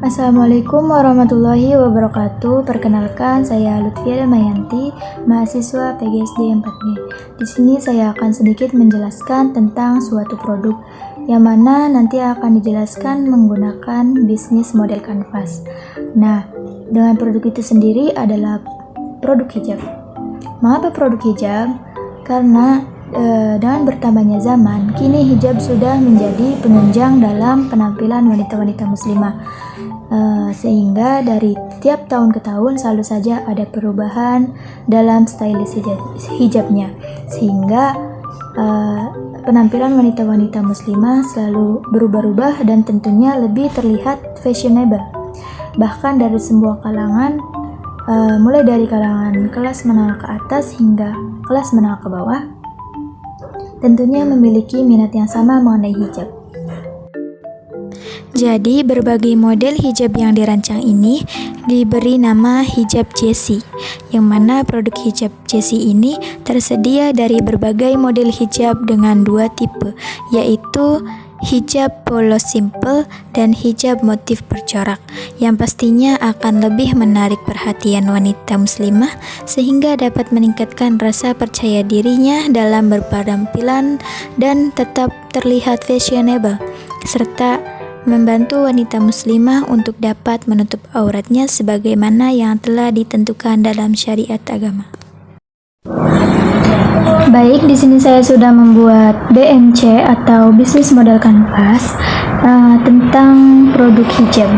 Assalamualaikum warahmatullahi wabarakatuh. Perkenalkan, saya Lutfia Damayanti, mahasiswa PGSD 4B. Di sini saya akan sedikit menjelaskan tentang suatu produk yang mana nanti akan dijelaskan menggunakan bisnis model kanvas. Nah, dengan produk itu sendiri adalah produk hijab. Mengapa produk hijab? Karena dengan bertambahnya zaman, kini hijab sudah menjadi penunjang dalam penampilan wanita-wanita muslimah. Sehingga dari tiap tahun ke tahun selalu saja ada perubahan dalam stylish hijabnya, sehingga penampilan wanita-wanita muslimah selalu berubah-ubah dan tentunya lebih terlihat fashionable. Bahkan dari semua kalangan, mulai dari kalangan kelas menengah ke atas hingga kelas menengah ke bawah, tentunya memiliki minat yang sama mengenai hijab. Jadi, berbagai model hijab yang dirancang ini diberi nama hijab Jessie, yang mana produk hijab Jessie ini tersedia dari berbagai model hijab dengan dua tipe, yaitu hijab polos simple dan hijab motif bercorak, yang pastinya akan lebih menarik perhatian wanita muslimah sehingga dapat meningkatkan rasa percaya dirinya dalam berpenampilan dan tetap terlihat fashionable, serta membantu wanita muslimah untuk dapat menutup auratnya sebagaimana yang telah ditentukan dalam syariat agama. Baik, di sini saya sudah membuat BMC atau bisnis model kanvas tentang produk hijab.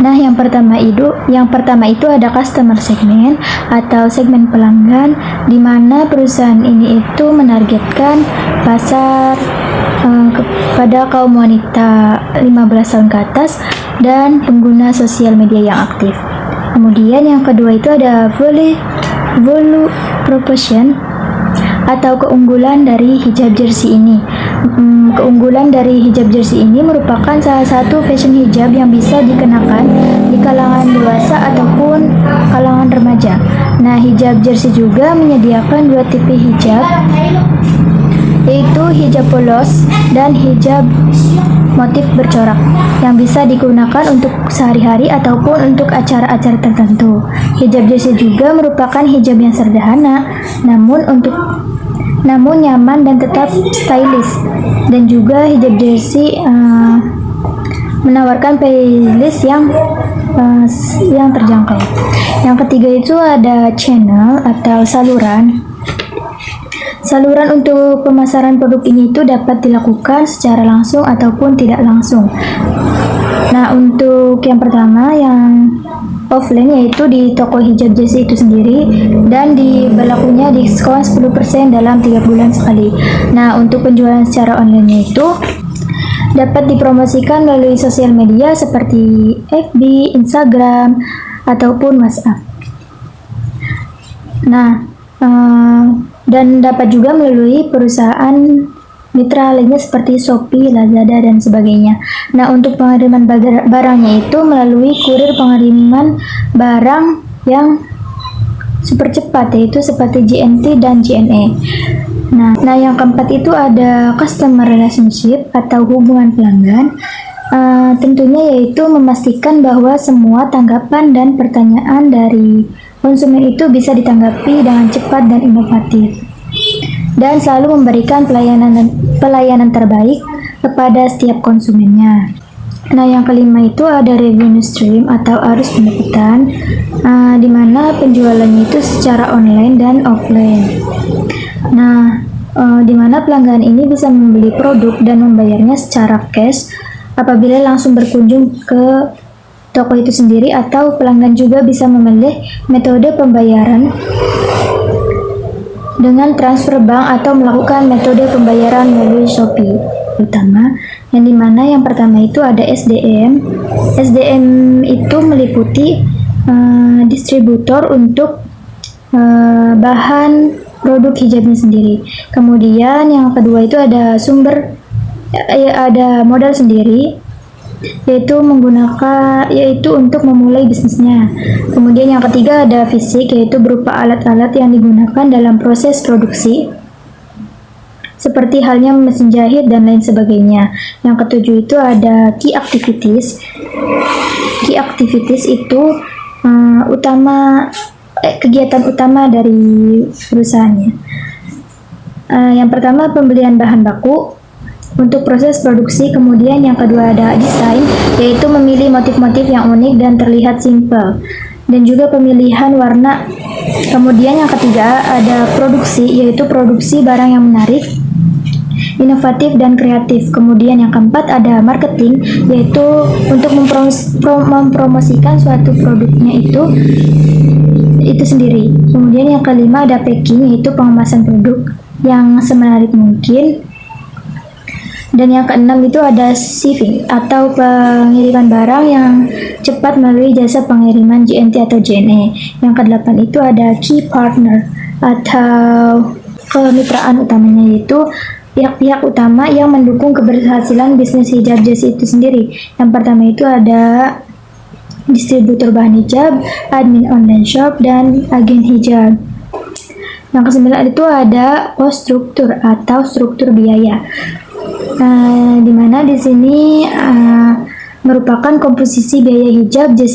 Nah, yang pertama itu ada customer segment atau segmen pelanggan, di mana perusahaan ini itu menargetkan pasar kepada kaum wanita 15 tahun ke atas dan pengguna sosial media yang aktif. Kemudian yang kedua itu ada value proposition atau keunggulan dari hijab jersey ini. Keunggulan dari hijab jersey ini merupakan salah satu fashion hijab yang bisa dikenakan di kalangan dewasa ataupun kalangan remaja. Nah, hijab jersey juga menyediakan dua tipe hijab, yaitu hijab polos dan hijab motif bercorak yang bisa digunakan untuk sehari-hari ataupun untuk acara-acara tertentu. Hijab jersey juga merupakan hijab yang sederhana namun nyaman dan tetap stylish, dan juga hijab jersey menawarkan playlist yang terjangkau. Yang ketiga itu ada channel atau saluran. Saluran untuk pemasaran produk ini itu dapat dilakukan secara langsung ataupun tidak langsung. Nah, untuk yang pertama yang offline yaitu di toko hijab jersey itu sendiri, dan berlakunya diskon 10% dalam 3 bulan sekali. Nah, untuk penjualan secara online itu dapat dipromosikan melalui sosial media seperti FB, Instagram, ataupun WhatsApp. Nah, dan dapat juga melalui perusahaan mitra lainnya seperti Shopee, Lazada, dan sebagainya. Nah, untuk pengiriman barangnya itu melalui kurir pengiriman barang yang super cepat, yaitu seperti JNT dan JNE. Nah, yang keempat itu ada customer relationship atau hubungan pelanggan. Tentunya yaitu memastikan bahwa semua tanggapan dan pertanyaan dari konsumen itu bisa ditanggapi dengan cepat dan inovatif, dan selalu memberikan pelayanan terbaik kepada setiap konsumennya. Nah, yang kelima itu ada revenue stream atau arus pendapatan, di mana penjualannya itu secara online dan offline. Nah, di mana pelanggan ini bisa membeli produk dan membayarnya secara cash apabila langsung berkunjung ke toko itu sendiri, atau pelanggan juga bisa memilih metode pembayaran dengan transfer bank atau melakukan metode pembayaran melalui Shopee utama, yang dimana yang pertama itu ada SDM. SDM itu meliputi distributor untuk bahan produk hijabnya sendiri. Kemudian yang kedua itu ada ada modal sendiri, yaitu untuk memulai bisnisnya. Kemudian yang ketiga ada fisik, yaitu berupa alat-alat yang digunakan dalam proses produksi seperti halnya mesin jahit dan lain sebagainya. Yang ketujuh itu ada key key activities itu kegiatan utama dari perusahaannya. Yang pertama pembelian bahan baku untuk proses produksi, kemudian yang kedua ada desain, yaitu memilih motif-motif yang unik dan terlihat simpel, dan juga pemilihan warna. Kemudian yang ketiga ada produksi, yaitu produksi barang yang menarik, inovatif dan kreatif. Kemudian yang keempat ada marketing, yaitu untuk mempromosikan suatu produknya itu sendiri. Kemudian yang kelima ada packing, yaitu pengemasan produk yang semenarik mungkin. Dan yang keenam itu ada shipping atau pengiriman barang yang cepat melalui jasa pengiriman JNT atau JNE. Yang kedelapan itu ada key partner atau kemitraan utamanya, yaitu pihak-pihak utama yang mendukung keberhasilan bisnis hijab jas itu sendiri. Yang pertama itu ada distributor bahan hijab, admin online shop, dan agen hijab. Yang kesembilan itu ada cost struktur atau struktur biaya. Di mana di sini merupakan komposisi biaya hijab jas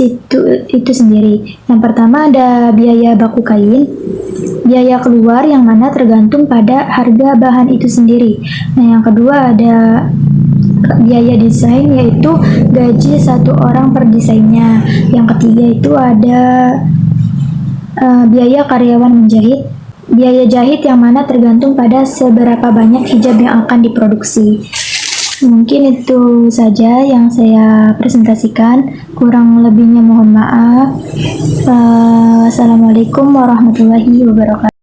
itu sendiri. Yang pertama ada biaya baku kain, biaya keluar yang mana tergantung pada harga bahan itu sendiri. Nah, yang kedua ada biaya desain, yaitu gaji satu orang per desainnya. Yang ketiga itu ada biaya karyawan menjahit, biaya jahit yang mana tergantung pada seberapa banyak hijab yang akan diproduksi. Mungkin itu saja yang saya presentasikan, kurang lebihnya mohon maaf. Wassalamualaikum warahmatullahi wabarakatuh.